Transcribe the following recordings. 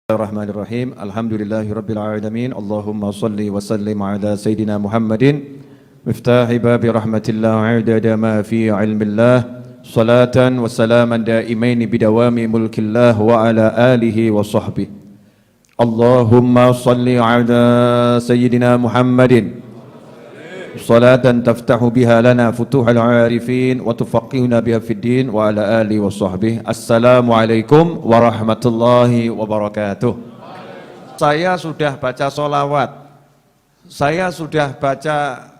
Bismillahirrahmanirrahim. Alhamdulillahirabbil alamin. Allahumma shalli wa sallim ala sayidina Muhammadin miftahi babi rahmatillah adada ma fi ilmillah. Salatan wa salaman daimaini bidawami mulkillah wa ala alihi wa sahbihi. Allahumma shalli ala sayidina Muhammadin salatan taftahu biha lana futuhal arifin wa tufaqihuna biha fid din wa ala alihi wa sahbihi. Assalamualaikum warahmatullahi wabarakatuh. Saya sudah baca sholawat, saya sudah baca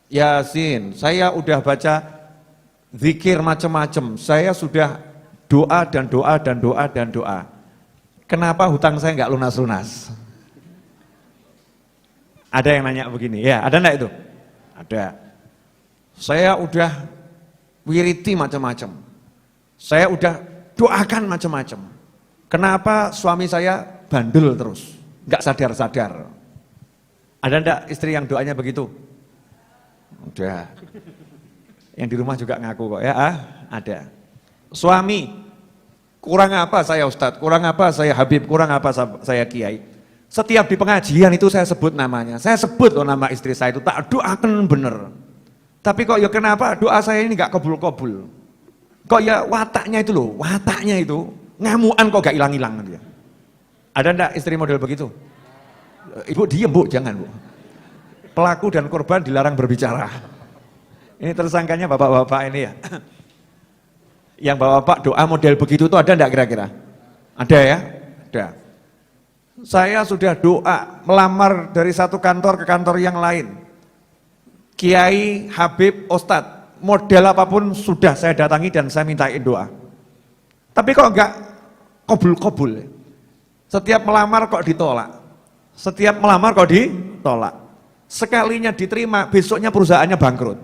yasin, saya sudah baca zikir macam-macam, saya sudah doa dan doa dan doa dan doa. Kenapa hutang saya enggak lunas-lunas? Ada yang nanya begini, ya ada enggak itu? Ada. Saya udah wiriti macam-macam. Saya udah doakan macam-macam. Kenapa suami saya bandel terus? Enggak sadar-sadar. Ada enggak istri yang doanya begitu? Udah. Yang di rumah juga ngaku kok ya. Ada. Suami, kurang apa saya Ustadz? Kurang apa saya Habib? Kurang apa saya Kiai? Setiap di pengajian itu saya sebut namanya, saya sebut loh nama istri saya itu, tak doakan bener. Tapi kok ya kenapa doa saya ini gak kabul-kabul? Kok ya wataknya itu loh, wataknya itu ngamuan kok gak hilang-hilang dia. Ada enggak istri model begitu? Ibu diem bu, jangan bu. Pelaku dan korban dilarang berbicara. Ini tersangkanya bapak-bapak ini ya. Yang bapak-bapak doa model begitu tuh ada enggak kira-kira? Ada ya? Ada. Saya sudah doa melamar dari satu kantor ke kantor yang lain. Kiai, Habib, Ustadz, model apapun sudah saya datangi dan saya mintain doa. Tapi kok enggak kabul-kabul. Setiap melamar kok ditolak. Setiap melamar kok ditolak. Sekalinya diterima, besoknya perusahaannya bangkrut.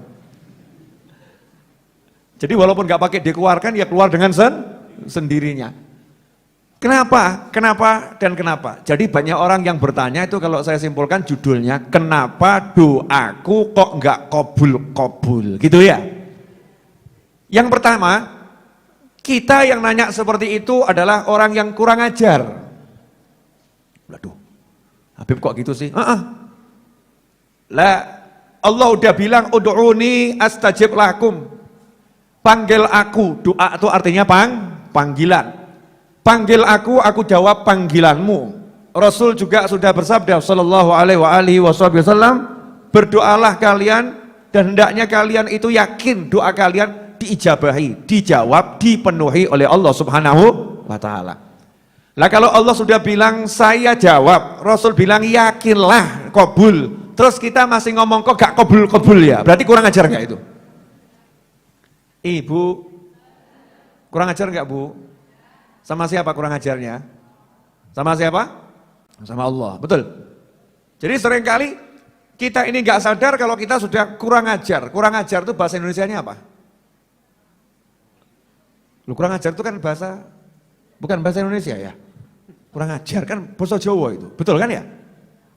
Jadi walaupun enggak pakai dikeluarkan, ya keluar dengan sendirinya. Kenapa? Kenapa dan kenapa? Jadi banyak orang yang bertanya itu kalau saya simpulkan judulnya, kenapa doaku kok enggak kabul-kabul, gitu ya. Yang pertama, kita yang nanya seperti itu adalah orang yang kurang ajar. Waduh, Habib kok gitu sih? Lah, Allah udah bilang, ud'uni astajib lakum. Panggil aku, doa itu artinya panggilan. Panggil aku jawab panggilanmu. Rasul juga sudah bersabda sallallahu alaihi wasallam, berdoalah kalian dan hendaknya kalian itu yakin doa kalian diijabahi, dijawab, dipenuhi oleh Allah Subhanahu wa taala. Lah kalau Allah sudah bilang saya jawab, Rasul bilang yakinlah kabul. Terus kita masih ngomong kok gak kabul-kabul ya? Berarti kurang ajar enggak itu? Ibu kurang ajar enggak, Bu? Sama siapa kurang ajarnya? Sama siapa? Sama Allah, betul. Jadi seringkali kita ini nggak sadar kalau kita sudah kurang ajar. Kurang ajar itu bahasa Indonesianya apa? Lu kurang ajar itu kan bahasa, bukan bahasa Indonesia ya? Kurang ajar kan bahasa Jawa itu, betul kan ya?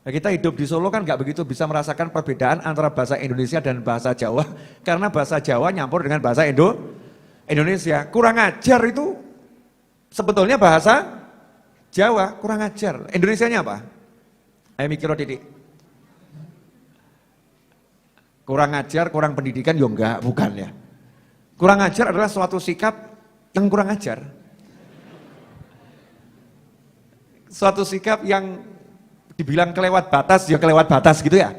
Nah, kita hidup di Solo kan nggak begitu bisa merasakan perbedaan antara bahasa Indonesia dan bahasa Jawa, karena bahasa Jawa nyampur dengan bahasa Indonesia. Kurang ajar itu sebetulnya bahasa Jawa, kurang ajar. Indonesianya apa? Ayo mikir Didik. Kurang ajar, kurang pendidikan, ya enggak, bukan ya. Kurang ajar adalah suatu sikap yang kurang ajar. Suatu sikap yang dibilang kelewat batas, ya kelewat batas gitu ya.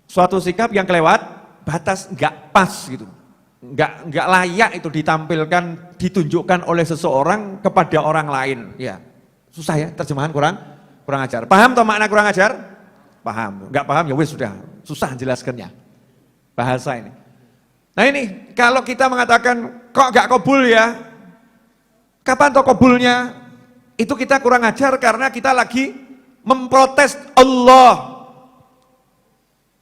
Suatu sikap yang kelewat batas, enggak pas gitu. Enggak layak itu ditampilkan, ditunjukkan oleh seseorang kepada orang lain. Ya, susah ya terjemahan kurang ajar. Paham toh makna kurang ajar? Paham. Enggak paham ya wis sudah susah jelaskannya. Bahasa ini. Nah ini kalau kita mengatakan kok enggak kabul ya? Kapan toh kabulnya? Itu kita kurang ajar karena kita lagi memprotes Allah.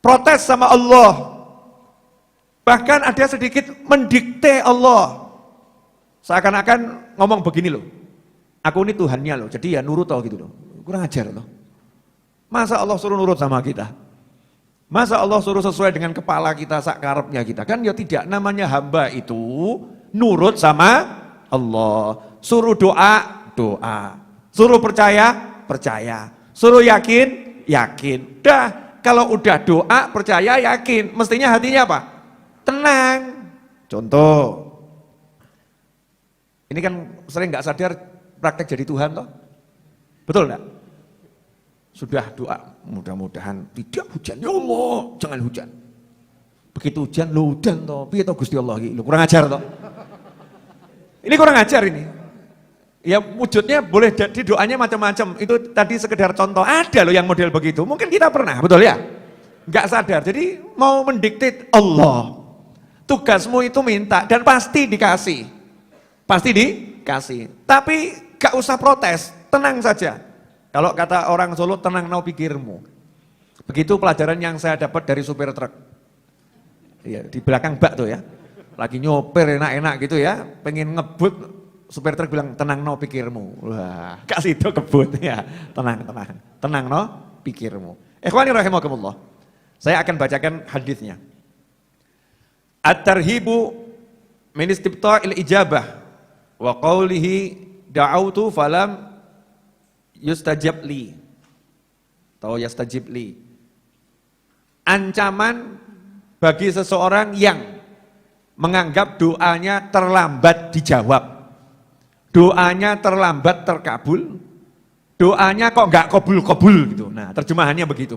Protes sama Allah. Bahkan ada sedikit mendikte Allah. Seakan-akan ngomong begini loh. Aku ini Tuhannya loh, jadi ya nurut tau gitu loh. Kurang ajar loh. Masa Allah suruh nurut sama kita? Masa Allah suruh sesuai dengan kepala kita, sakarepnya kita? Kan ya tidak, namanya hamba itu nurut sama Allah. Suruh doa, doa. Suruh percaya, percaya. Suruh yakin, yakin. Dah, kalau udah doa, percaya, yakin. Mestinya hatinya apa? Tenang. Contoh. Ini kan sering nggak sadar praktek jadi Tuhan toh. Betul enggak? Sudah doa, mudah-mudahan tidak hujan. Ya Allah, jangan hujan. Begitu hujan, lo hujan toh. Piye toh Gusti Allah iki? Kurang ajar toh. Ini kurang ajar ini. Ya wujudnya boleh jadi doanya macam-macam. Itu tadi sekedar contoh. Ada loh yang model begitu. Mungkin kita pernah, betul ya? Enggak sadar. Jadi mau mendikte Allah. Tugasmu itu minta dan pasti dikasih. Pasti dikasih. Tapi gak usah protes, tenang saja. Kalau kata orang Solo, tenang no pikirmu. Begitu pelajaran yang saya dapat dari supir truk. Ya, di belakang bak tuh ya. Lagi nyopir enak-enak gitu ya, pengen ngebut, supir truk bilang tenang no pikirmu. Wah, kasih itu kebut ya. Tenang no pikirmu. Ikhwani rahimakumullah. Saya akan bacakan hadisnya. At-tarhibu min istibta'il ijabah wa qawlihi da'autu falam yustajab li. Atau yastajib li. Ancaman bagi seseorang yang menganggap doanya terlambat dijawab. Doanya terlambat terkabul. Doanya kok enggak kabul-kabul gitu. Nah, terjemahannya begitu.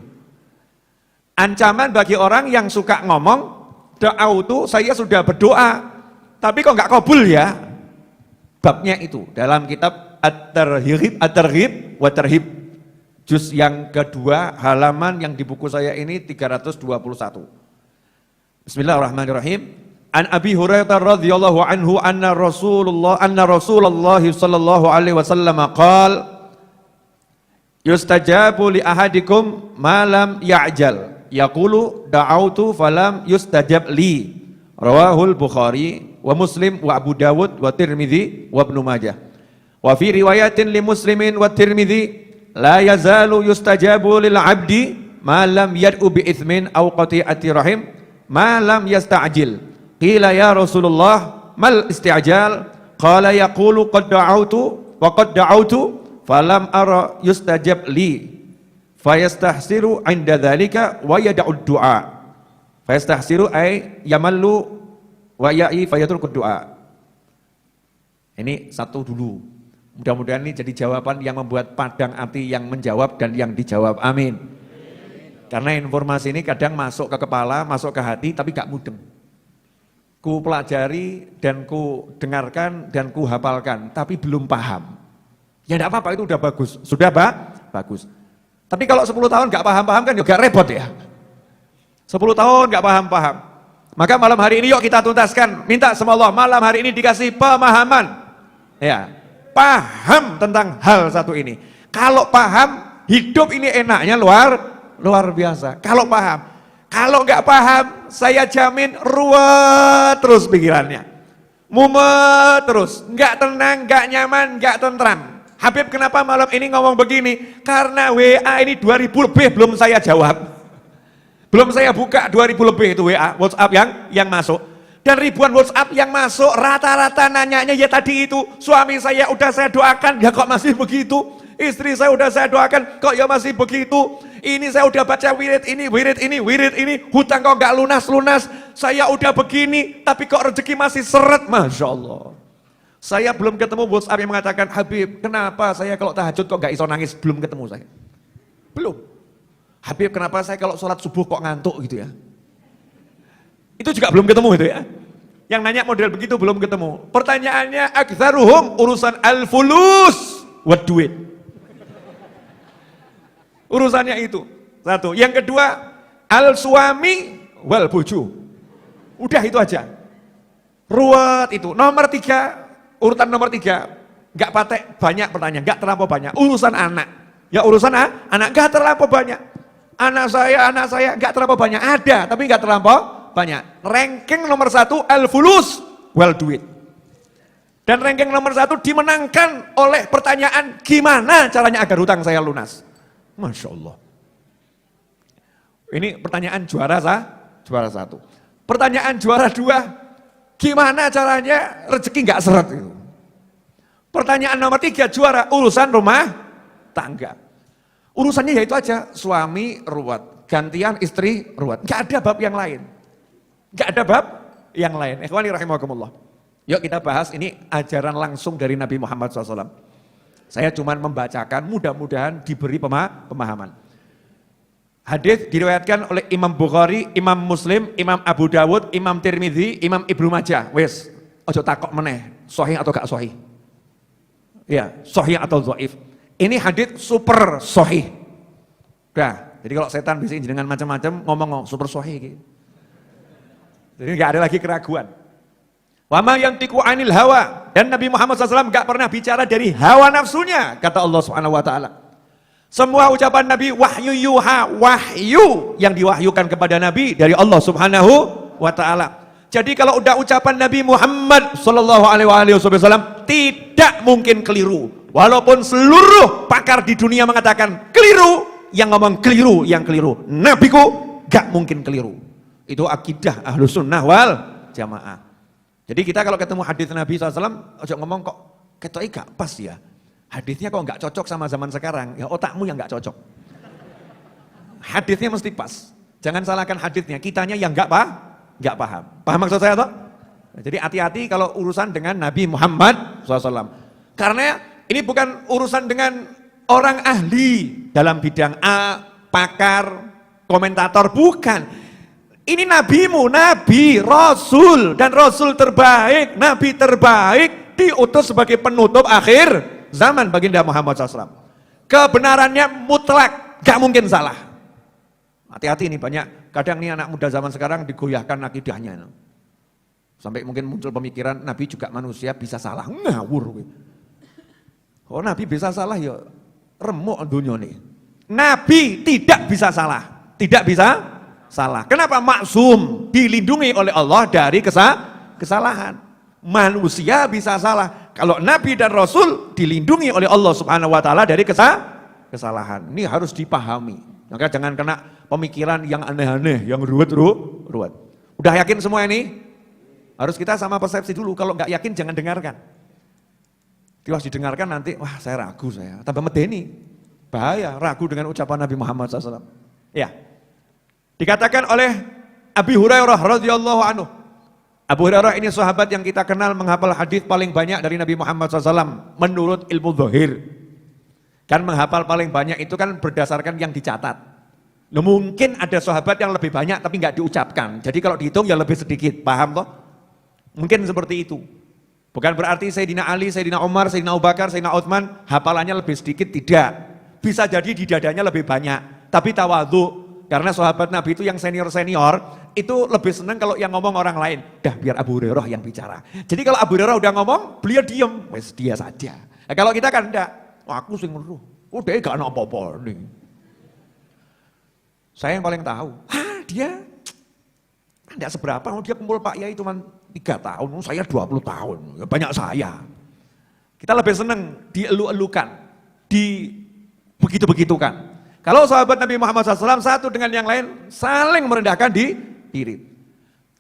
Ancaman bagi orang yang suka ngomong, da'autu saya sudah berdoa, tapi kok enggak kabul ya. Babnya itu dalam kitab At-Targhib wa Tarhib juz yang kedua halaman yang di buku saya ini 321. Bismillahirrahmanirrahim. An Abi Hurairah radhiyallahu anhu anna Rasulullah sallallahu alaihi wasallam qala yustajabu li ahadikum ma lam ya'jal yaqulu da'autu falam yustajab li. Rawahul Bukhari wa Muslim wa Abu Dawud wa Tirmidzi wa Ibnu Majah. Wa fi riwayatin li Muslimin wa Tirmidzi la yazalu yustajabu lil 'abdi ma lam yad'u bi itsmin aw qati'ati rahim ma lam yasta'jil. Qila ya Rasulullah mal isti'jal? Qala yaqulu qad da'autu wa qad da'autu falam ara yustajab li. Fayastahsiru 'inda dzalika wa yad'u du'a. Fayastahsiru ay yamallu wa ya'i fayatruku du'a. Ini satu dulu. Mudah-mudahan ini jadi jawaban yang membuat padang hati yang menjawab dan yang dijawab. Amin. Karena informasi ini kadang masuk ke kepala, masuk ke hati tapi gak mudeng. Ku pelajari dan ku dengarkan dan ku hafalkan tapi belum paham. Ya enggak apa-apa, itu udah bagus. Sudah bagus. Tapi kalau 10 tahun gak paham-paham kan juga repot ya. 10 tahun gak paham-paham. Maka malam hari ini yuk kita tuntaskan. Minta sama Allah malam hari ini dikasih pemahaman. Ya, paham tentang hal satu ini. Kalau paham, hidup ini enaknya luar biasa. Kalau paham. Kalau nggak paham, saya jamin ruwet terus pikirannya. Mumet terus, nggak tenang, nggak nyaman, nggak tentram. Habib kenapa malam ini ngomong begini? Karena WA ini 2000 lebih belum saya jawab. Belum saya buka 2000 lebih itu WA, WhatsApp yang masuk. Dan ribuan WhatsApp yang masuk rata-rata nanyanya ya tadi itu. Suami saya udah saya doakan, ya kok masih begitu? Istri saya udah saya doakan, kok ya masih begitu? Ini saya udah baca wirid ini, hutang kok gak lunas-lunas. Saya udah begini, tapi kok rezeki masih seret, Masya Allah. Saya belum ketemu WhatsApp yang mengatakan, Habib, kenapa saya kalau tahajud kok gak iso nangis? Belum ketemu saya. Belum. Habib, kenapa saya kalau sholat subuh kok ngantuk gitu ya? Itu juga belum ketemu itu ya. Yang nanya model begitu belum ketemu. Pertanyaannya, aktsaruhum urusan al-fulus wa duit. Urusannya itu. Satu. Yang kedua, al-suami wal bojo. Udah itu aja. Ruwet itu. Nomor 3, urutan nomor 3. Enggak patek banyak pertanyaan, enggak terlampau banyak. Urusan anak. Ya urusan anak enggak terlampau banyak. Anak saya enggak terlampau banyak. Ada, tapi enggak terlampau banyak. Ranking nomor 1 al-fulus wal duit. Dan ranking nomor 1 dimenangkan oleh pertanyaan gimana caranya agar hutang saya lunas. Masya Allah. Ini pertanyaan juara 1. Pertanyaan juara 2, gimana caranya rezeki nggak seret itu. Pertanyaan nomor 3, juara urusan rumah tangga. Urusannya yaitu aja, suami ruwet, gantian istri ruwet. Gak ada bab yang lain. Gak ada bab yang lain. Ikhwani rahimakumullah. Yuk kita bahas ini ajaran langsung dari Nabi Muhammad SAW. Saya cuma membacakan, mudah-mudahan diberi pemahaman. Hadis diriwayatkan oleh Imam Bukhari, Imam Muslim, Imam Abu Dawud, Imam Tirmidzi, Imam Ibnu Majah. Wes, ojo takok meneh, sahih atau gak sahih. Ya, sahih atau dhaif. Ini hadis super sahih. Nah, jadi kalau setan bisa dengan macam-macam ngomong super sahih gitu. Jadi nggak ada lagi keraguan. Wa ma yantiqu 'anil hawa, dan Nabi Muhammad SAW nggak pernah bicara dari hawa nafsunya, kata Allah Subhanahu wa taala. Semua ucapan Nabi wahyu yuha, wahyu yang diwahyukan kepada Nabi dari Allah Subhanahu wa taala. Jadi kalau udah ucapan Nabi Muhammad sallallahu alaihi wasallam tidak mungkin keliru. Walaupun seluruh pakar di dunia mengatakan keliru, yang ngomong keliru, yang keliru. Nabiku gak mungkin keliru. Itu akidah Ahlus Sunnah wal Jamaah. Jadi kita kalau ketemu hadis Nabi SAW, ojo ngomong kok ketoknya gak pas ya. Hadisnya kok gak cocok sama zaman sekarang, ya otakmu yang gak cocok. Hadisnya mesti pas. Jangan salahkan hadisnya, kitanya yang gak paham. Paham maksud saya toh? Jadi hati-hati kalau urusan dengan Nabi Muhammad SAW. Karena ini bukan urusan dengan orang ahli dalam bidang A, pakar, komentator, bukan. Ini nabimu, nabi, rasul, dan rasul terbaik, nabi terbaik, diutus sebagai penutup akhir zaman baginda Muhammad SAW. Kebenarannya mutlak, gak mungkin salah. Hati-hati ini banyak, kadang nih anak muda zaman sekarang digoyahkan akidahnya. Sampai mungkin muncul pemikiran, Nabi juga manusia bisa salah, ngawur. Oh Nabi bisa salah ya, remuk dunia nih. Nabi tidak bisa salah, tidak bisa salah. Kenapa? Maksum, dilindungi oleh Allah dari kesalahan. Manusia bisa salah, kalau Nabi dan Rasul dilindungi oleh Allah Subhanahu Wa Taala dari kesalahan. Ini harus dipahami. Maka jangan kena pemikiran yang aneh-aneh, yang ruwet. Udah yakin semua ini? Harus kita sama persepsi dulu, kalau nggak yakin jangan dengarkan. Tiwas didengarkan nanti, wah saya ragu saya, tambah medeni. Bahaya, ragu dengan ucapan Nabi Muhammad SAW. Ya, dikatakan oleh Abi Hurairah radhiyallahu anhu. Abu Hurairah ini sahabat yang kita kenal menghafal hadis paling banyak dari Nabi Muhammad SAW menurut ilmu zahir. Kan menghafal paling banyak itu kan berdasarkan yang dicatat. Nah, mungkin ada sahabat yang lebih banyak tapi nggak diucapkan. Jadi kalau dihitung ya lebih sedikit, paham toh? Mungkin seperti itu. Bukan berarti Sayyidina Ali, Sayyidina Umar, Sayyidina Abu Bakar, Sayyidina Utsman hafalannya lebih sedikit, tidak. Bisa jadi di dadanya lebih banyak. Tapi tawadhu, karena sahabat Nabi itu yang senior-senior, itu lebih senang kalau yang ngomong orang lain. Dah biar Abu Hurairah yang bicara. Jadi kalau Abu Hurairah udah ngomong, beliau diem. Wes dia saja. Nah, kalau kita kan enggak. Aku sing meruh. Udah gak ada apa-apa nih. Saya yang paling tahu. Dia enggak seberapa, dia kumpul Pak Yai cuma 3 tahun, saya 20 tahun, banyak saya. Kita lebih senang dielu-elukan, begitu-begitukan. Kalau sahabat Nabi Muhammad SAW satu dengan yang lain saling merendahkan diri.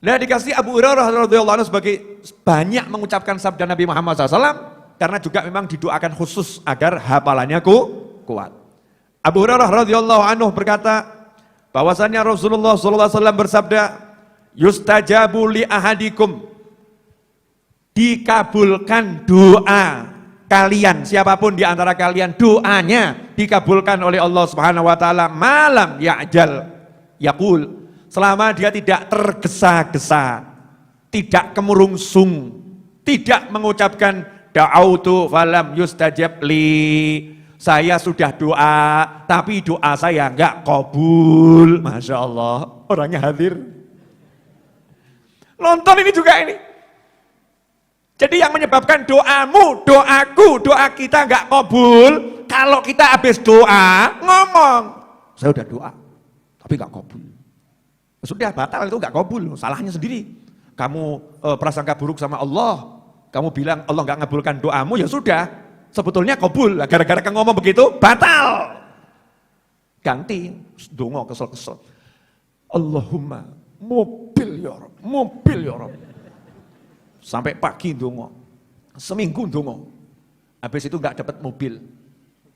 Nah dikasih Abu Hurairah radhiyallahu anhu sebagai banyak mengucapkan sabda Nabi Muhammad SAW karena juga memang didoakan khusus agar hafalannya kuat. Abu Hurairah radhiyallahu anhu berkata bahwasannya Rasulullah SAW bersabda, yustajabu li ahadikum, dikabulkan doa kalian, siapapun di antara kalian doanya dikabulkan oleh Allah Subhanahu wa taala, malam ya'jal yaqul, selama dia tidak tergesa-gesa, tidak kemurungsung, tidak mengucapkan da'autu falam yustajab li, saya sudah doa tapi doa saya enggak kabul. Masya Allah, orangnya hadir. Nonton ini juga ini. Jadi yang menyebabkan doamu, doaku, doa kita nggak kabul, kalau kita habis doa ngomong, saya udah doa, tapi nggak kabul. Sudah batal, itu nggak kabul, salahnya sendiri. Kamu prasangka buruk sama Allah, kamu bilang Allah nggak ngabulkan doamu, ya sudah, sebetulnya kabul. Gara-gara kamu ngomong begitu, batal. Ganti, dongo kesel-kesel. Allahumma mobil ya Rabb, mobil ya Rabb. Sampai pagi ndonga, seminggu ndonga. Habis itu nggak dapat mobil.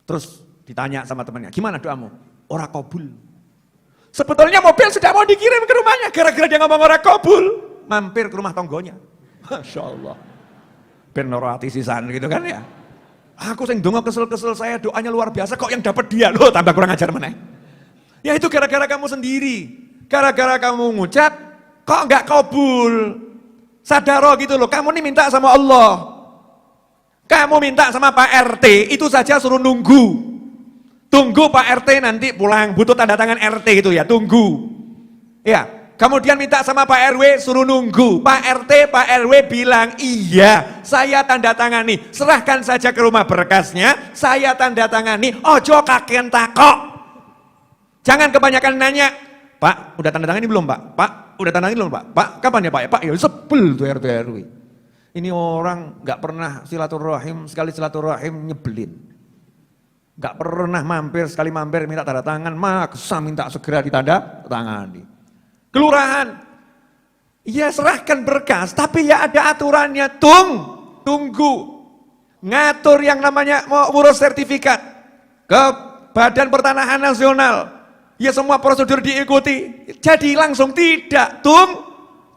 Terus ditanya sama temannya, gimana doamu? Ora kabul. Sebetulnya mobil sudah mau dikirim ke rumahnya, gara-gara dia ngomong ora kabul, mampir ke rumah tonggonya. Masya Allah. Ben loro ati sisan gitu kan ya. Aku sing donga kesel-kesel, saya doanya luar biasa, kok yang dapat dia, loh tambah kurang ajar meneh. Ya itu gara-gara kamu sendiri. Gara-gara kamu ngucap, kok enggak kabul. Sadaro gitu loh, kamu nih minta sama Allah. Kamu minta sama Pak RT, itu saja suruh nunggu. Tunggu Pak RT nanti pulang, butuh tanda tangan RT itu ya, tunggu. Ya, kemudian minta sama Pak RW, suruh nunggu. Pak RT, Pak RW bilang, iya, saya tanda tangani. Serahkan saja ke rumah berkasnya, saya tanda tangani. Ojo kakean takok. Jangan kebanyakan nanya, Pak, udah tanda tangani belum Pak? Pak, udah tanda tangani belum Pak? Pak, kapan ya Pak? Ya Pak, ya sebel tuh RT RW. Ini orang nggak pernah silaturahim, sekali silaturahim nyebelin. Nggak pernah mampir, sekali mampir minta tanda tangan, maksa minta segera ditanda tangani. Kelurahan, ya serahkan berkas, tapi ya ada aturannya, tunggu. Ngatur yang namanya mau urus sertifikat ke Badan Pertanahan Nasional, ya semua prosedur diikuti, jadi langsung tidak,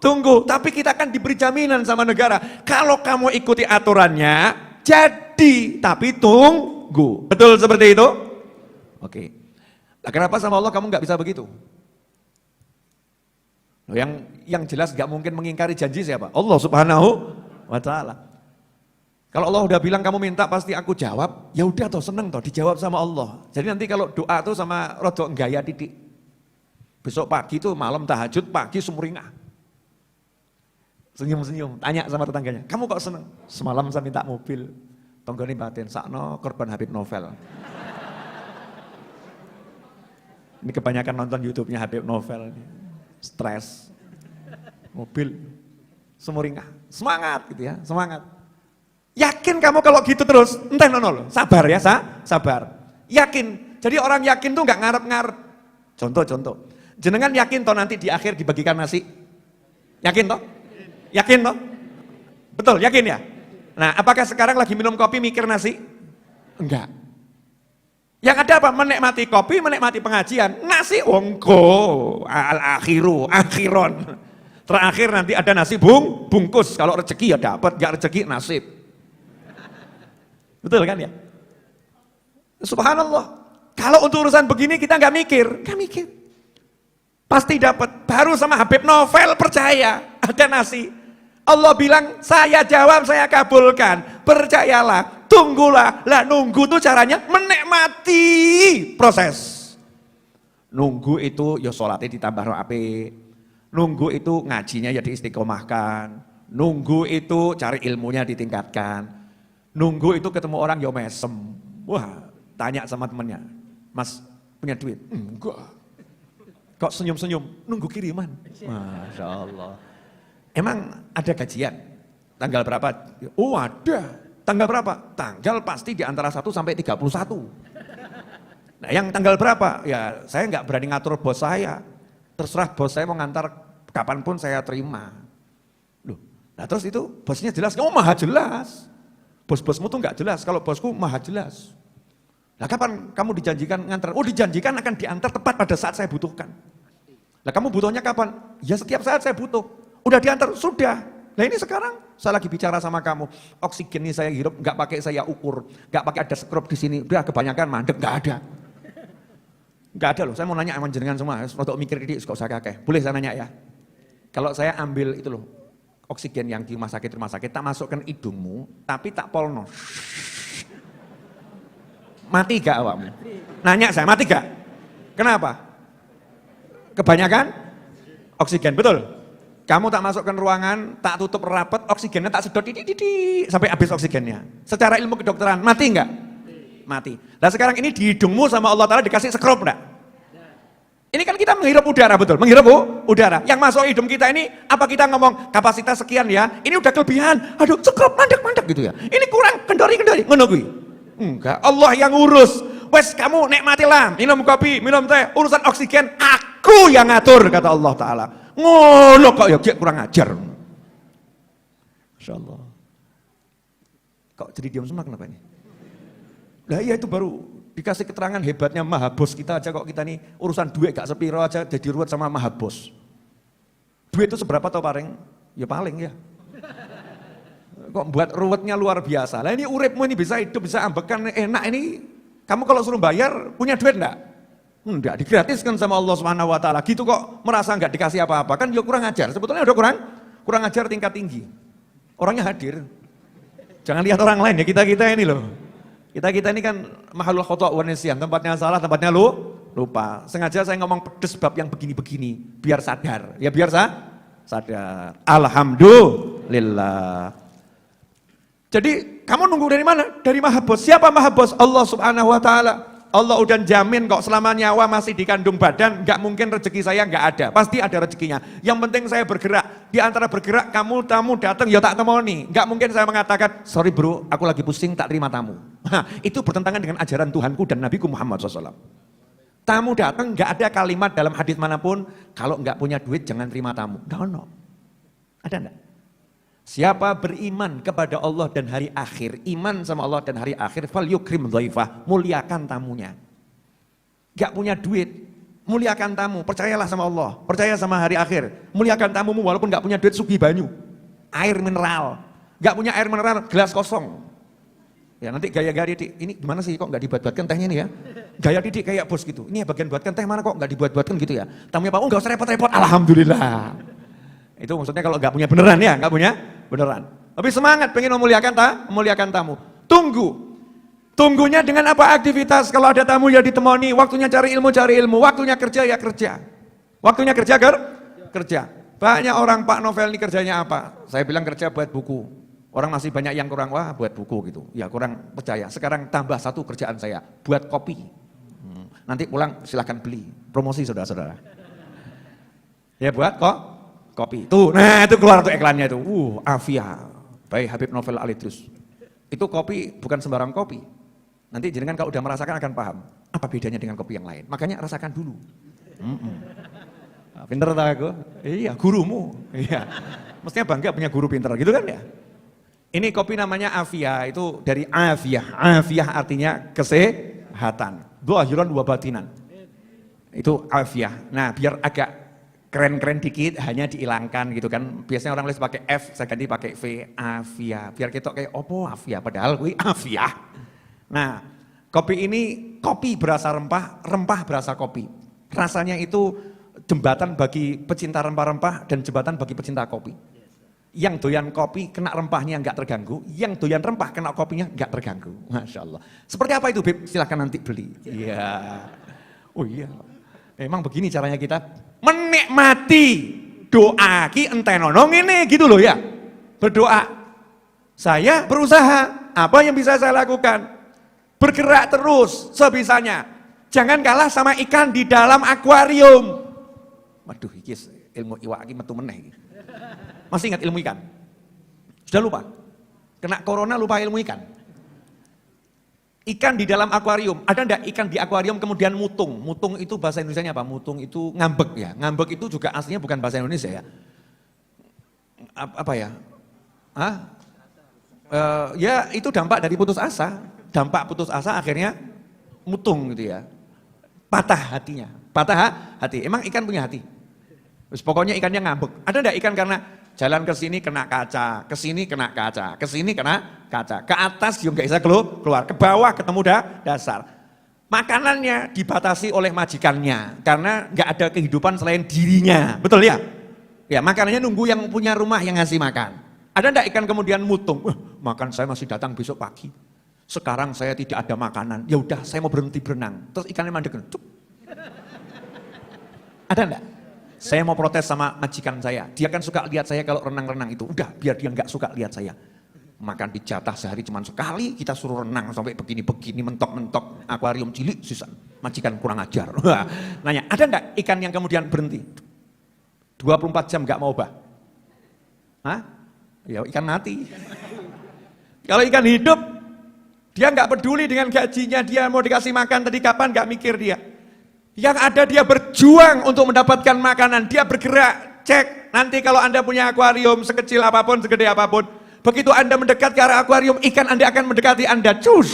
tunggu, tapi kita akan diberi jaminan sama negara. Kalau kamu ikuti aturannya, jadi, tapi tunggu. Betul seperti itu? Oke. Nah, kenapa sama Allah kamu nggak bisa begitu? Yang jelas nggak mungkin mengingkari janji siapa? Allah Subhanahu wa Ta'ala. Kalau Allah udah bilang kamu minta pasti aku jawab, ya udah toh seneng toh dijawab sama Allah. Jadi nanti kalau doa tuh sama rodok gaya titik. Besok pagi tuh malam tahajud, pagi sumringah. Senyum-senyum, tanya sama tetangganya, kamu kok seneng? Semalam saya minta mobil, tonggoni batin, sakno korban Habib Novel. Ini kebanyakan nonton YouTube-nya Habib Novel, stres, mobil, sumringah, semangat gitu ya, semangat. Yakin kamu kalau gitu terus, entah nono, sabar ya, sabar. Yakin, jadi orang yakin tuh nggak ngarep-ngarep. Contoh, jenengan yakin toh nanti di akhir dibagikan nasi? Yakin toh? Yakin toh? Betul, yakin ya? Nah, apakah sekarang lagi minum kopi mikir nasi? Enggak. Yang ada apa? Menikmati kopi, menikmati pengajian. Nasi wongko, akhiron. Terakhir nanti ada nasi bungkus. Kalau rezeki ya dapat, enggak rezeki nasib. Betul kan ya? Subhanallah. Kalau untuk urusan begini kita enggak mikir. Pasti dapat. Baru sama Habib Novel percaya ada nasi. Allah bilang, saya jawab, saya kabulkan. Percayalah, tunggulah. Lah nunggu tuh caranya menikmati proses. Nunggu itu ya sholatnya ditambah api. Nunggu itu ngajinya ya diistiqomahkan. Nunggu itu cari ilmunya ditingkatkan. Nunggu itu ketemu orang ya mesem. Wah, tanya sama temennya, Mas punya duit? Enggak. Kok senyum-senyum? Nunggu kiriman. Masya Allah. Emang ada gajian? Tanggal berapa? Oh ada. Tanggal berapa? Tanggal pasti di antara 1 sampai 31. Nah yang tanggal berapa? Ya saya nggak berani ngatur bos saya. Terserah bos saya mau ngantar kapanpun saya terima. Loh, nah terus itu bosnya jelas? Oh maha jelas. Bos-bosmu tuh nggak jelas. Kalau bosku maha jelas. Nah kapan kamu dijanjikan ngantar? Oh dijanjikan akan diantar tepat pada saat saya butuhkan. Nah kamu butuhnya kapan? Ya setiap saat saya butuh. Udah diantar, sudah. Nah ini sekarang saya lagi bicara sama kamu, oksigen ini saya hirup, nggak pakai saya ukur, nggak pakai ada skrup di sini, udah kebanyakan mandek, nggak ada loh. Saya mau nanya sama jenengan semua, untuk mikir ini, kok saya kakek, boleh saya nanya ya? Kalau saya ambil itu loh, oksigen yang di rumah sakit, tak masukkan hidungmu, tapi tak polno. Mati gak awakmu? Nanya saya, mati gak? Kenapa? Kebanyakan oksigen, betul? Kamu tak masukkan ruangan, tak tutup rapat, oksigennya tak sedot sampai habis oksigennya. Secara ilmu kedokteran, mati enggak? Mati. Nah sekarang ini di hidungmu sama Allah Ta'ala dikasih skrup enggak? Ini kan kita menghirup udara, betul? Menghirup udara. Yang masuk hidung kita ini, apa kita ngomong kapasitas sekian ya, ini udah kelebihan, aduh skrup, mandek gitu ya. Ini kurang, kendori, menunggu. Enggak, Allah yang urus. Wes kamu nikmatilah, minum kopi, minum teh, urusan oksigen, aku yang ngatur, kata Allah Ta'ala. Ngono kok ya kurang ajar. Masya Allah. Kok jadi diam semua kenapa ini? Nah iya itu baru dikasih keterangan hebatnya maha bos kita aja kok kita nih urusan duit gak sepiro aja jadi ruwet sama maha bos. Duit itu seberapa tau paling? Ya paling ya. Kok buat ruwetnya luar biasa. Lah ini uripmu ini bisa hidup, bisa ambekan enak ini. Kamu kalau suruh bayar punya duit enggak? Enggak, digratiskan sama Allah Subhanahu wa taala. Gitu kok merasa enggak dikasih apa-apa. Kan ya kurang ajar. Sebetulnya udah kurang ajar tingkat tinggi. Orangnya hadir. Jangan lihat orang lain ya, kita-kita ini loh. Kita ini kan mahalul khata' wa nisyan, tempatnya salah, tempatnya lupa. Sengaja saya ngomong pedes bab yang begini-begini, biar sadar. Ya biar sadar. Alhamdulillah. Jadi kamu nunggu dari mana? Dari Maha Bos. Siapa Maha Bos? Allah Subhanahu wa taala. Allah udah jamin kok selama nyawa masih di kandung badan, nggak mungkin rezeki saya nggak ada. Pasti ada rezekinya. Yang penting saya bergerak. Di antara bergerak, tamu datang, ya tak temoni. Nggak mungkin saya mengatakan, sorry bro, aku lagi pusing, tak terima tamu. Itu bertentangan dengan ajaran Tuhanku dan Nabiku Muhammad SAW. Tamu datang, nggak ada kalimat dalam hadis manapun, kalau nggak punya duit jangan terima tamu. No. Ada enggak? Siapa beriman kepada Allah dan hari akhir, iman sama Allah dan hari akhir, fal yukrim dhaifah, muliakan tamunya. Gak punya duit, muliakan tamu, percayalah sama Allah, percaya sama hari akhir, muliakan tamumu walaupun gak punya duit, sugi banyu, air mineral, gak punya air mineral, gelas kosong. Ya nanti gaya-gaya Didik, ini gimana sih kok gak dibuat-buatkan tehnya nih ya? Gaya Didik kayak bos gitu, ini ya bagian buatkan teh mana kok gak dibuat-buatkan gitu ya? Tamunya Pak, gak usah repot-repot, alhamdulillah. Itu maksudnya kalau gak punya beneran ya, gak punya beneran. Tapi semangat pengen memuliakan tamu. Tunggunya dengan apa aktivitas? Kalau ada tamu ya ditemani, waktunya cari ilmu, waktunya kerja ya kerja. Waktunya kerja. Banyak orang Pak Novel ini kerjanya apa? Saya bilang kerja buat buku. Orang masih banyak yang kurang, wah buat buku gitu. Ya kurang percaya. Sekarang tambah satu kerjaan saya, buat kopi. Nanti pulang silahkan beli. Promosi saudara-saudara. Ya buat kopi. Tuh, nah itu keluar tuh iklannya itu. Afia by Habib Novel Al-Idrus. Itu kopi bukan sembarang kopi. Nanti jenengan kalau udah merasakan akan paham apa bedanya dengan kopi yang lain. Makanya rasakan dulu. Pinter tak aku? Iya, gurumu. Iya. Mestinya bangga punya guru pinter gitu kan ya. Ini kopi namanya Afia, itu dari Afia. Afia artinya kesehatan. Dhahiran wa batinan. Itu Afia. Nah, biar agak keren-keren dikit hanya dihilangkan gitu kan. Biasanya orang nulis pakai F, saya ganti pakai V, Afia. Biar kita kayak opo Afia, padahal gue Afia. Nah, kopi ini kopi berasa rempah, rempah berasa kopi. Rasanya itu jembatan bagi pecinta rempah-rempah dan jembatan bagi pecinta kopi. Yang doyan kopi kena rempahnya nggak terganggu, yang doyan rempah kena kopinya nggak terganggu. Masya Allah. Seperti apa itu Beb? Silahkan nanti beli. Iya. Oh iya. Emang begini caranya kita menikmati doa ki entenono ini gitu loh ya. Berdoa. Saya berusaha, apa yang bisa saya lakukan? Bergerak terus sebisanya. Jangan kalah sama ikan di dalam akuarium. Waduh, iki ilmu iwak iki metu meneh iki. Masih ingat ilmu ikan? Sudah lupa? Kena corona lupa ilmu ikan? Ikan di dalam akuarium, ada enggak ikan di akuarium kemudian mutung? Mutung itu bahasa Indonesianya apa? Mutung itu ngambek ya. Ngambek itu juga aslinya bukan bahasa Indonesia ya. Apa ya? Ya itu dampak dari putus asa. Dampak putus asa akhirnya mutung gitu ya. Patah hatinya. Patah hati. Emang ikan punya hati? Terus pokoknya ikannya ngambek. Ada enggak ikan karena jalan ke sini kena kaca, ke sini kena kaca, ke sini kena kaca, ke atas juga nggak bisa keluar, ke bawah ketemu dasar. Makanannya dibatasi oleh majikannya karena nggak ada kehidupan selain dirinya, betul ya? Ya makanannya nunggu yang punya rumah yang ngasih makan. Ada enggak ikan kemudian mutung? Makan saya masih datang besok pagi. Sekarang saya tidak ada makanan. Ya udah, saya mau berhenti berenang. Terus ikannya mandek. Ada enggak? Saya mau protes sama majikan saya. Dia kan suka lihat saya kalau renang-renang itu. Udah, biar dia nggak suka lihat saya. Makan dijatah sehari cuma sekali, kita suruh renang sampai begini-begini, mentok-mentok, akuarium cilik, sisa. Majikan kurang ajar. Nanya, ada enggak ikan yang kemudian berhenti? 24 jam nggak mau bah? Hah? Ya ikan mati. Kalau ikan hidup, dia nggak peduli dengan gajinya, dia mau dikasih makan tadi kapan, nggak mikir dia. Yang ada dia berjuang untuk mendapatkan makanan, dia bergerak, cek. Nanti kalau Anda punya akuarium sekecil apapun, segede apapun, begitu Anda mendekat ke arah akuarium, ikan Anda akan mendekati Anda, cus.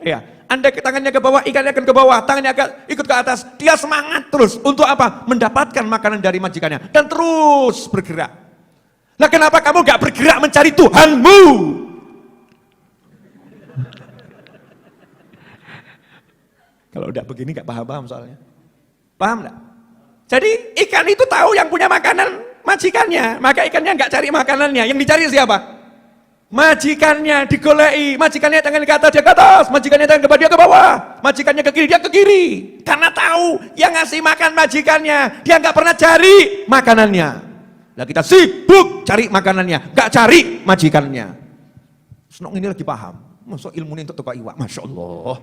Ya, Anda tangannya ke bawah, ikannya akan ke bawah, tangannya akan ikut ke atas. Dia semangat terus. Untuk apa? Mendapatkan makanan dari majikannya. Dan terus bergerak. Lah kenapa kamu gak bergerak mencari Tuhanmu? Kalau udah begini gak paham-paham soalnya. Paham gak? Jadi ikan itu tahu yang punya makanan majikannya. Maka ikannya gak cari makanannya. Yang dicari siapa? Majikannya digolei. Majikannya tangan ke atas, dia ke atas. Majikannya tangan ke bawah, dia ke bawah. Majikannya ke kiri, dia ke kiri. Karena tahu yang ngasih makan majikannya. Dia gak pernah cari makanannya. Lah kita sibuk cari makanannya, gak cari majikannya. Senok ini lagi paham. Masuk ilmu ini untuk tukar iwak, Masya Allah.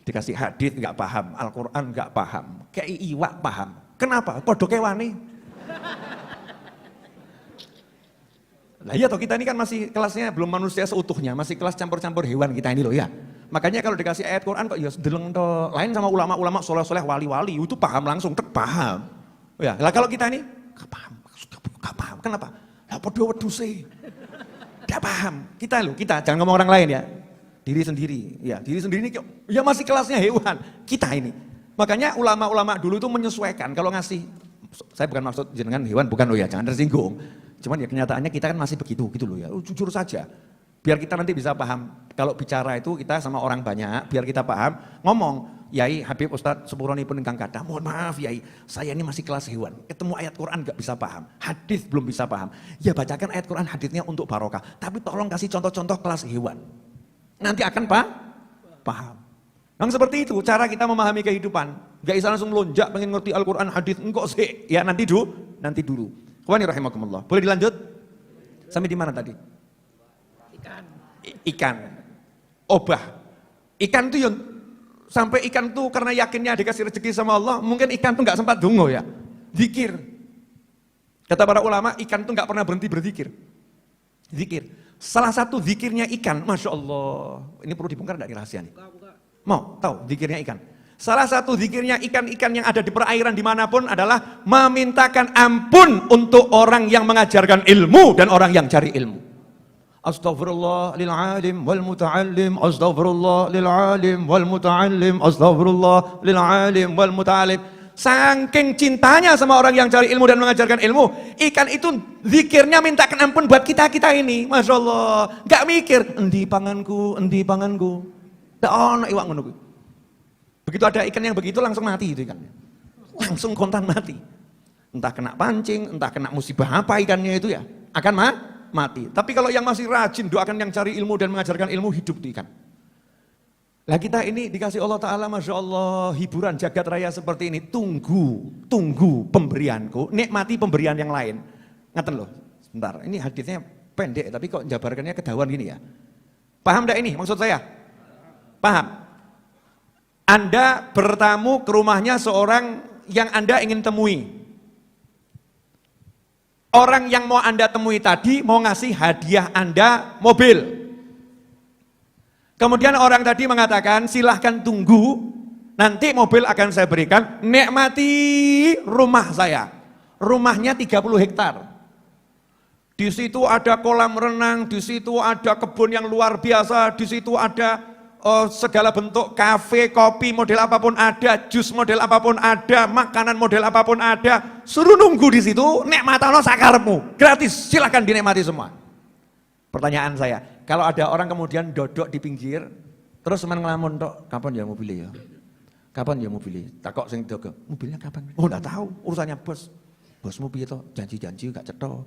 Dikasih hadis nggak paham, Al-Quran nggak paham, kayak iwak paham. Kenapa? Kodok kewani. Lah iya toh, kita ini kan masih kelasnya belum manusia seutuhnya, masih kelas campur-campur hewan kita ini loh ya. Makanya kalau dikasih ayat Quran kok ya sedeleng toh. Lain sama ulama-ulama soleh-soleh wali-wali itu paham langsung, paham. Ya, lah kalau kita ini nggak paham, nggak paham. Kenapa? Lah podo wedhuse. Nggak paham. Kita loh, kita jangan ngomong orang lain ya. Diri sendiri, ya diri sendiri ini ya masih kelasnya hewan, kita ini. Makanya ulama-ulama dulu itu menyesuaikan, kalau ngasih, saya bukan maksud jenengan hewan, bukan loh ya, jangan tersinggung. Cuman ya kenyataannya kita kan masih begitu, gitu loh ya, jujur saja. Biar kita nanti bisa paham, kalau bicara itu kita sama orang banyak, biar kita paham, ngomong, Yai Habib Ustadz Sepuroni pun engkang kata, mohon maaf Yai, saya ini masih kelas hewan, ketemu ayat Quran gak bisa paham, hadis belum bisa paham. Ya bacakan ayat Quran hadisnya untuk barokah, tapi tolong kasih contoh-contoh kelas hewan. Nanti akan paham. Yang seperti itu cara kita memahami kehidupan. Gak bisa langsung lonjak pengen ngerti Al-Quran hadis engkau sih. Ya nanti dulu. Ikhwani rahimakumullah. Boleh dilanjut? Sampai di mana tadi? Ikan. Obah. Ikan itu yang sampai ikan tuh karena yakinnya dikasih rezeki sama Allah, mungkin ikan tuh nggak sempat dungo ya. Zikir. Kata para ulama, ikan tuh nggak pernah berhenti berzikir. Zikir. Salah satu zikirnya ikan, Masya Allah. Ini perlu dibongkar enggak rahasia nih? Mau tahu zikirnya ikan? Salah satu zikirnya ikan-ikan yang ada di perairan dimanapun adalah memintakan ampun untuk orang yang mengajarkan ilmu dan orang yang cari ilmu. Astaghfirullah lil alim wal muta'allim, astaghfirullah lil alim wal muta'allim, astaghfirullah lil alim wal muta'allim. Saking cintanya sama orang yang cari ilmu dan mengajarkan ilmu, ikan itu zikirnya mintakan ampun buat kita-kita ini. Masya Allah, gak mikir, endi panganku. Tak ono iwak ngono kuwi. Begitu ada ikan yang begitu langsung mati itu ikannya. Langsung kontan mati. Entah kena pancing, entah kena musibah apa ikannya itu ya, akan mati. Tapi kalau yang masih rajin doakan yang cari ilmu dan mengajarkan ilmu, hidup di ikan. Lah kita ini dikasih Allah Ta'ala, Masya Allah, hiburan jagat raya seperti ini. Tunggu pemberianku, nikmati pemberian yang lain. Ngaten loh, sebentar, ini hadisnya pendek, tapi kok jabarkannya kedawan gini ya. Paham enggak ini maksud saya? Paham? Anda bertamu ke rumahnya seorang yang Anda ingin temui. Orang yang mau Anda temui tadi mau ngasih hadiah Anda mobil. Kemudian orang tadi mengatakan, silahkan tunggu, nanti mobil akan saya berikan, nikmati rumah saya. Rumahnya 30 hektar. Di situ ada kolam renang, di situ ada kebun yang luar biasa, di situ ada segala bentuk kafe, kopi model apapun ada, jus model apapun ada, makanan model apapun ada. Suruh nunggu di situ, nikmatano sakarepmu, gratis, silahkan dinikmati semua. Pertanyaan saya, kalau ada orang kemudian dodok di pinggir, terus semen ngelamun tok, kapan ya mobilnya ya? Kapan ya mobilnya? Takok sing dogo, mobilnya kapan? Oh enggak tahu, urusannya bos. Bosmu piye toh? Janji-janji enggak cetok.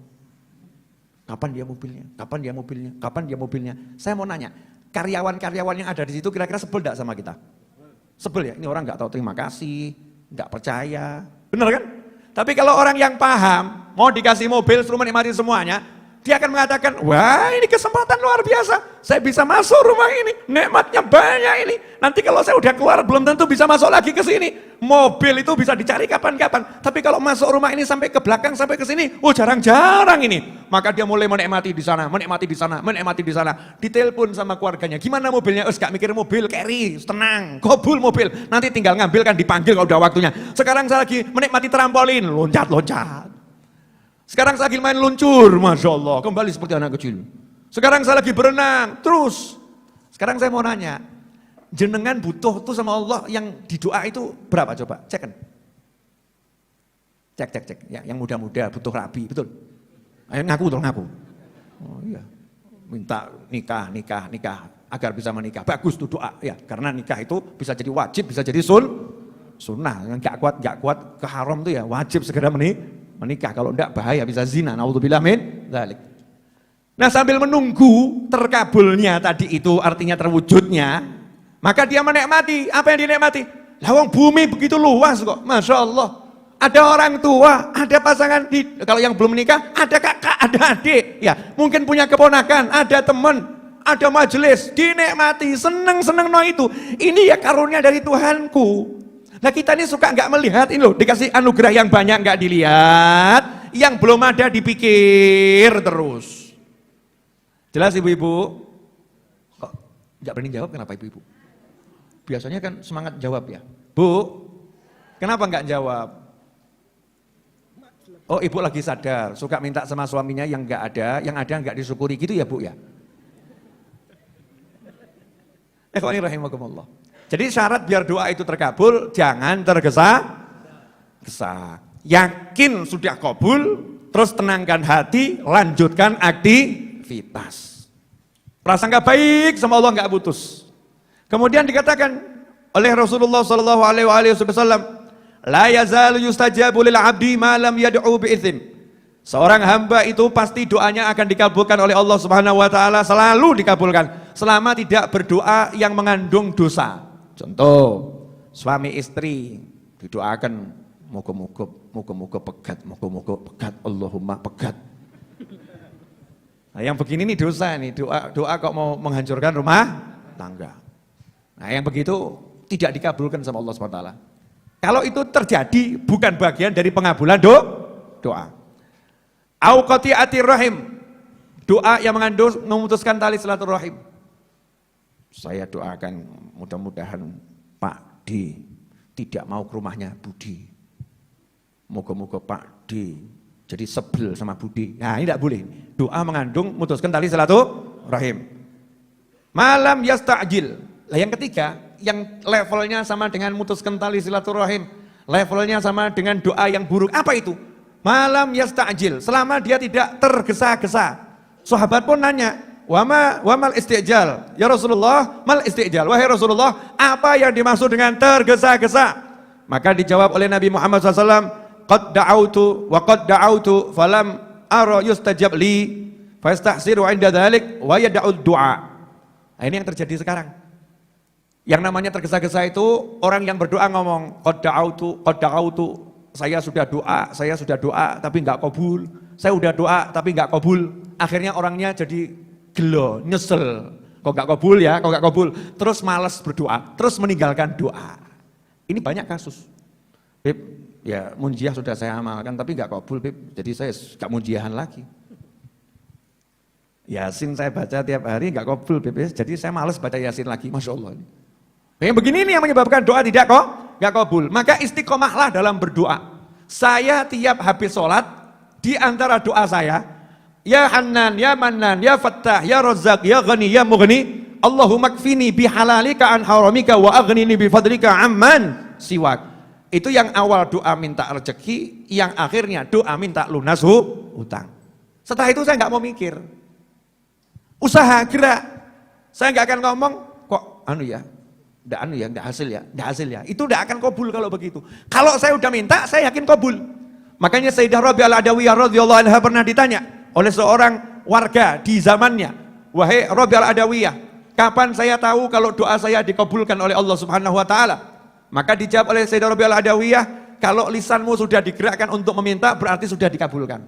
Kapan dia mobilnya? Kapan dia mobilnya? Kapan dia mobilnya? Saya mau nanya, karyawan-karyawan yang ada di situ kira-kira sebel enggak sama kita? Sebel ya? Ini orang enggak tahu terima kasih, enggak percaya. Benar kan? Tapi kalau orang yang paham, mau dikasih mobil suruh menikmati semuanya, dia akan mengatakan, wah ini kesempatan luar biasa, saya bisa masuk rumah ini, nikmatnya banyak ini. Nanti kalau saya udah keluar belum tentu bisa masuk lagi ke sini. Mobil itu bisa dicari kapan-kapan, tapi kalau masuk rumah ini sampai ke belakang, sampai ke sini, oh jarang-jarang ini. Maka dia mulai menikmati di sana, menikmati di sana, menikmati di sana. Ditelepon sama keluarganya, gimana mobilnya? Gak mikir mobil, carry, tenang, gobul mobil. Nanti tinggal ngambil kan dipanggil kalau udah waktunya. Sekarang saya lagi menikmati trampolin, loncat-loncat. Sekarang saya lagi main luncur, Masya Allah, kembali seperti anak kecil. Sekarang saya lagi berenang, terus. Sekarang saya mau nanya, jenengan butuh tuh sama Allah yang di doa itu berapa coba? Cek kan? Cek. Ya, yang muda-muda butuh rabi, betul? Ayo ngaku dong, ngaku. Oh iya. Minta nikah agar bisa menikah. Bagus tuh doa ya, karena nikah itu bisa jadi wajib, bisa jadi sunnah. Enggak kuat ke haram tuh ya, wajib segera menikah. Kalau enggak bahaya, bisa zina. Naudzubillah min dzalik. Nah, sambil menunggu terkabulnya tadi itu artinya terwujudnya, maka dia menikmati. Apa yang dinikmati? Lawang bumi begitu luas kok, Masya Allah. Ada orang tua, ada pasangan, kalau yang belum menikah, ada kakak, ada adik, ya mungkin punya keponakan, ada teman, ada majelis, dinikmati, seneng no itu. Ini ya karunia dari Tuhanku. Nah kita ini suka nggak melihat ini loh, dikasih anugerah yang banyak nggak dilihat, yang belum ada dipikir terus. Jelas ibu-ibu? Kok nggak berani jawab, kenapa ibu-ibu? Biasanya kan semangat jawab ya. Bu, kenapa nggak jawab? Oh ibu lagi sadar, suka minta sama suaminya yang nggak ada, yang ada nggak disyukuri gitu ya bu ya? Ikhwani rahimakumullah. Jadi syarat biar doa itu terkabul, jangan tergesa-gesa. Yakin sudah kabul, terus tenangkan hati, lanjutkan aktivitas. Prasangka baik sama Allah nggak putus. Kemudian dikatakan oleh Rasulullah SAW, la yazalu yustajabu lil abdi ma lam yad'u bi'ithim. Seorang hamba itu pasti doanya akan dikabulkan oleh Allah Subhanahu wa taala, selalu dikabulkan selama tidak berdoa yang mengandung dosa. Contoh, suami istri didoakan moga-moga pegat, Allahumma pegat. Nah, yang begini nih dosa nih, doa kok mau menghancurkan rumah tangga. Nah, yang begitu tidak dikabulkan sama Allah Subhanahu wa taala. Kalau itu terjadi bukan bagian dari pengabulan doa. Au qati'atir rahim. Doa yang mengandung memutuskan tali silaturahim. Saya doakan mudah-mudahan Pak D tidak mau ke rumahnya Budi. Moga-moga Pak D jadi sebel sama Budi. Nah, ini tidak boleh. Doa mengandung memutuskan tali silaturahim. Malam yasta'jil. Lah yang ketiga, yang levelnya sama dengan mutuskan tali silaturahim, levelnya sama dengan doa yang buruk. Apa itu? Malam yasta'jil, selama dia tidak tergesa-gesa. Sahabat pun nanya, wamal istijal? Ya Rasulullah, mal istijal? Wahai Rasulullah, apa yang dimaksud dengan tergesa-gesa? Maka dijawab oleh Nabi Muhammad SAW, qad da'autu wa qad da'autu falam ara yustajab li fastahsiru 'inda dzalik wa yad'ud du'a. Nah, ini yang terjadi sekarang. Yang namanya tergesa-gesa itu orang yang berdoa ngomong qad da'autu, saya sudah doa tapi enggak kabul. Saya udah doa tapi enggak kabul. Akhirnya orangnya jadi gelo, nyesel. Kok enggak kabul ya, kok enggak kabul. Terus malas berdoa, terus meninggalkan doa. Ini banyak kasus. Beb, ya munjiah sudah saya amalkan tapi enggak kabul, Beb. Jadi saya enggak munjiahan lagi. Yasin saya baca tiap hari enggak kabul, Beb. Jadi saya malas baca Yasin lagi, Masya Allah. Yang begini ini yang menyebabkan doa tidak enggak kabul. Maka istiqomahlah dalam berdoa. Saya tiap habis sholat, di antara doa saya, ya Hannan, ya Mannan, ya Fattah, ya Razzaq, ya Ghani, ya Mughni, Allahumma kfini bihalalika an haramika wa aghnini bifadlika amman siwak. Itu yang awal doa minta rezeki, yang akhirnya doa minta lunas hutang. Setelah itu saya enggak mau mikir. Usaha gerak. Saya enggak akan ngomong kok enggak hasil ya. Itu enggak akan kabul kalau begitu. Kalau saya udah minta, saya yakin kabul. Makanya Sayyidah Rabi'ah Al-Adawiyah radhiyallahu anha pernah ditanya oleh seorang warga di zamannya, "Wahai Rabi'ah Al-Adawiyah, kapan saya tahu kalau doa saya dikabulkan oleh Allah Subhanahu wa taala?" Maka dijawab oleh Sayyidah Rabi'ah Al-Adawiyah, "Kalau lisanmu sudah digerakkan untuk meminta, berarti sudah dikabulkan."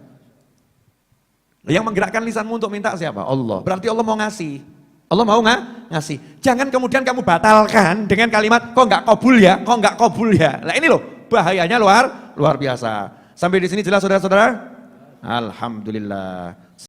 Yang menggerakkan lisanmu untuk minta siapa? Allah. Berarti Allah mau ngasih. Allah mau ngasih. Jangan kemudian kamu batalkan dengan kalimat kok enggak kabul ya. Nah ini loh bahayanya luar biasa. Sampai di sini jelas saudara-saudara? Alhamdulillah.